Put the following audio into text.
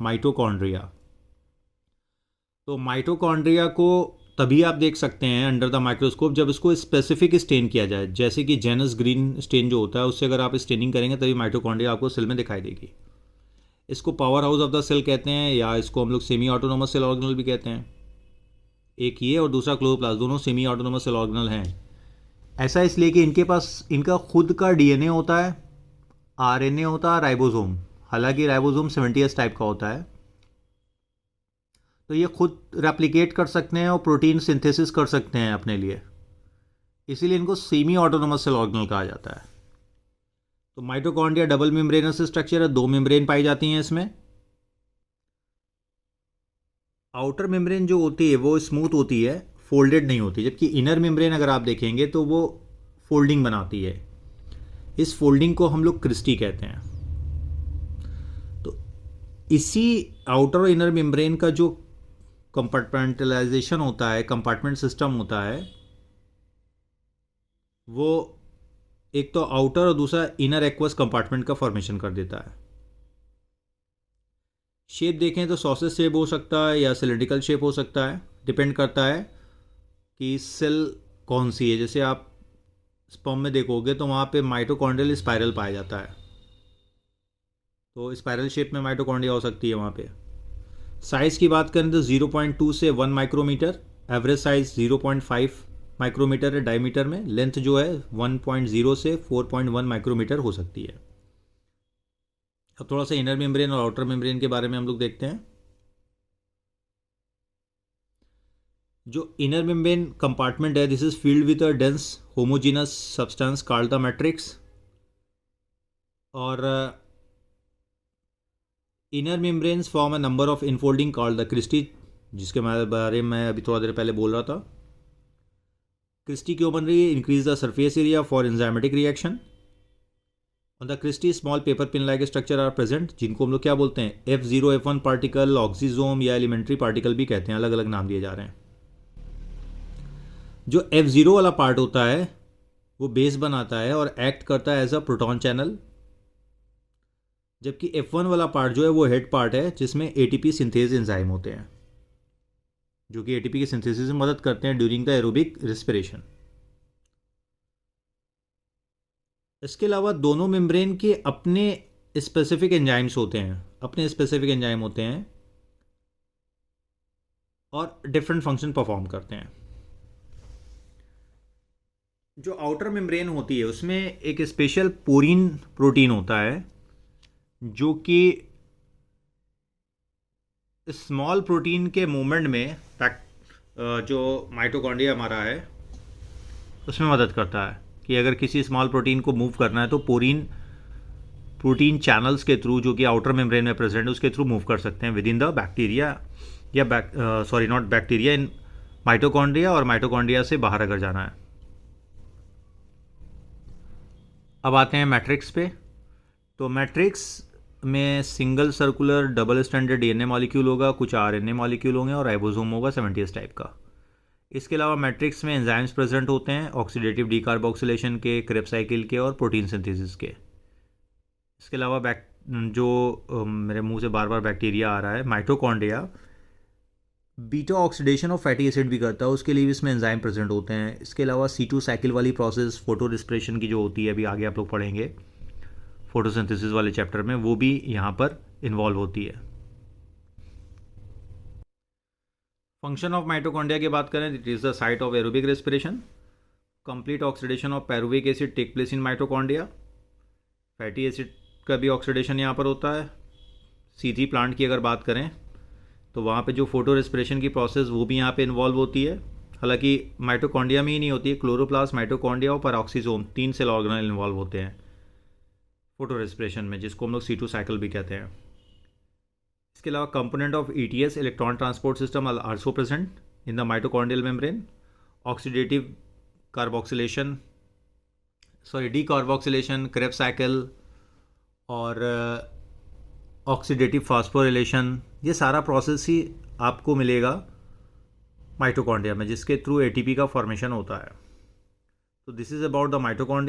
Mitochondria. तो mitochondria को तभी आप देख सकते हैं अंडर द माइक्रोस्कोप जब इसको स्पेसिफिक स्टेन किया जाए, जैसे कि जेनस ग्रीन स्टेन जो होता है उससे अगर आप स्टेनिंग करेंगे तभी माइटोकॉन्ड्रिया आपको सेल में दिखाई देगी। इसको power house of the cell कहते हैं, या इसको हम लोग सेमी ऑटोनोमस सेल ऑर्गेनल भी कहते हैं। एक ये और दूसरा क्लोरोप्लास्ट, दोनों सेमी ऑटोनोमस सेल ऑर्गेनल हैं। ऐसा इसलिए कि इनके पास इनका खुद का डीएनए होता है, आरएनए होता है, राइबोसोम। हालांकि राइबोसोम 70S टाइप का होता है, तो ये खुद रेप्लिकेट कर सकते हैं और प्रोटीन सिंथेसिस कर सकते हैं अपने लिए, इसीलिए इनको सेमी ऑटोनोमस सेल ऑर्गेनल कहा जाता है। तो माइटोकॉन्ड्रिया डबल मेम्ब्रेनस स्ट्रक्चर है, 2 मेम्ब्रेन पाई जाती हैं इसमें। आउटर मेम्ब्रेन जो होती है वो स्मूथ होती है, फोल्डेड नहीं होती, जबकि इनर मेम्ब्रेन अगर आप देखेंगे तो वो फोल्डिंग बनाती है। इस फोल्डिंग को हम लोग क्रिस्टी कहते हैं। तो इसी आउटर और इनर मेम्ब्रेन का जो कंपार्टमेंटलाइजेशन होता है, कंपार्टमेंट सिस्टम होता है, वो एक तो आउटर और दूसरा इनर एक्वस कंपार्टमेंट का फॉर्मेशन कर देता है। शेप देखें तो सॉसेज शेप हो सकता है या सिलिंड्रिकल शेप हो सकता है, डिपेंड करता है कि सेल कौन सी है। जैसे आप स्पर्म में देखोगे तो वहाँ पे माइटोकॉन्ड्रियल स्पाइरल पाया जाता है, तो स्पाइरल शेप में माइटोकॉन्ड्रिया हो सकती है वहाँ पे। साइज़ की बात करें तो 0.2 से 1 माइक्रोमीटर, एवरेज साइज 0.5 माइक्रोमीटर है डायमीटर में। लेंथ जो है 1.0 से 4.1 माइक्रोमीटर हो सकती है। अब थोड़ा सा इनर मेम्ब्रेन और आउटर मेम्ब्रेन के बारे में हम लोग देखते हैं। जो इनर मेम्ब्रेन कंपार्टमेंट है, this is field with a dense homogeneous substance called the matrix. और inner membranes form a number of infolding called the cristae, जिसके बारे में अभी थोड़ा देर पहले बोल रहा था। क्रिस्टी क्यों बन रही है? Increase the surface area for enzymatic reaction. On the cristae small paper pin like structure are present, जिनको हम लोग क्या बोलते हैं, F0 F1 पार्टिकल, ऑक्सीजोम या एलिमेंट्री पार्टिकल भी कहते हैं, अलग अलग नाम दिए जा रहे हैं। जो F0 वाला पार्ट होता है वो बेस बनाता है और एक्ट करता है एज अ प्रोटॉन चैनल, जबकि F1 वाला पार्ट जो है वो हेड पार्ट है जिसमें ATP सिंथेज एंजाइम होते हैं, जो कि ATP की सिंथेसिस में मदद करते हैं ड्यूरिंग द एरोबिक रेस्पिरेशन। इसके अलावा दोनों मेम्ब्रेन के अपने स्पेसिफिक एंजाइम्स होते हैं, अपने स्पेसिफिक एंजाइम होते हैं और डिफरेंट फंक्शन परफॉर्म करते हैं। जो आउटर मेम्ब्रेन होती है उसमें एक स्पेशल पोरीन प्रोटीन होता है, जो कि स्मॉल प्रोटीन के मूवमेंट में जो माइटोकॉन्ड्रिया हमारा है उसमें मदद करता है कि अगर किसी स्मॉल प्रोटीन को मूव करना है तो प्रोटीन चैनल्स के थ्रू, जो कि आउटर मेम्ब्रेन में प्रेजेंट है, उसके थ्रू मूव कर सकते हैं विद इन द बैक्टीरिया या नॉट बैक्टीरिया, इन माइटोकॉन्ड्रिया, और माइटोकॉन्ड्रिया से बाहर अगर जाना है। अब आते हैं मैट्रिक्स पे। तो मैट्रिक्स में single circular double standard DNA molecule होगा, कुछ RNA मॉलिक्यूल होंगे और राइबोसोम होगा 70S टाइप का। इसके अलावा मैट्रिक्स में एंजाइम्स प्रेजेंट होते हैं, ऑक्सीडेटिव डीकार्बोक्सिलेशन के, क्रेब्स साइकिल के और प्रोटीन सिंथेसिस के। इसके अलावा मेरे मुंह से बार बार बैक्टीरिया आ रहा है, mitochondria beta oxidation of fatty acid भी करता है, उसके लिए भी इसमें एंजाइम प्रेजेंट होते हैं। इसके अलावा C2 साइकिल वाली प्रोसेस फोटो रिस्पिरेशन की जो होती है, अभी आगे आप लोग पढ़ेंगे फोटोसिंथेसिस वाले चैप्टर में, वो भी यहाँ पर इन्वॉल्व होती है। फंक्शन ऑफ माइटोकॉन्ड्रिया की बात करें, it is the site of aerobic respiration. Complete oxidation of pyruvic acid take place in mitochondria. Fatty acid का भी ऑक्सीडेशन यहाँ पर होता है। C3 प्लांट की अगर बात करें तो वहाँ पे जो फोटो रेस्पिरेशन की प्रोसेस वो भी यहाँ पे इन्वॉल्व होती है। हालांकि माइटोकॉन्ड्रिया में ही नहीं होती है, क्लोरोप्लास्ट, माइटोकॉन्ड्रिया और पैरोक्सीसोम 3 सेल ऑर्गेनल इन्वॉल्व होते हैं फोटो रेस्पिरेशन में, जिसको हम लोग C2 साइकिल भी कहते हैं। इसके अलावा component of ETS electron transport system are also present in the mitochondrial membrane. Oxidative decarboxylation, Krebs cycle और ऑक्सीडेटिव फॉस्फोरिलेशन, ये सारा प्रोसेस ही आपको मिलेगा माइटोकॉन्ड्रिया में, जिसके थ्रू ATP का फॉर्मेशन होता है। तो this is about the mitochondria.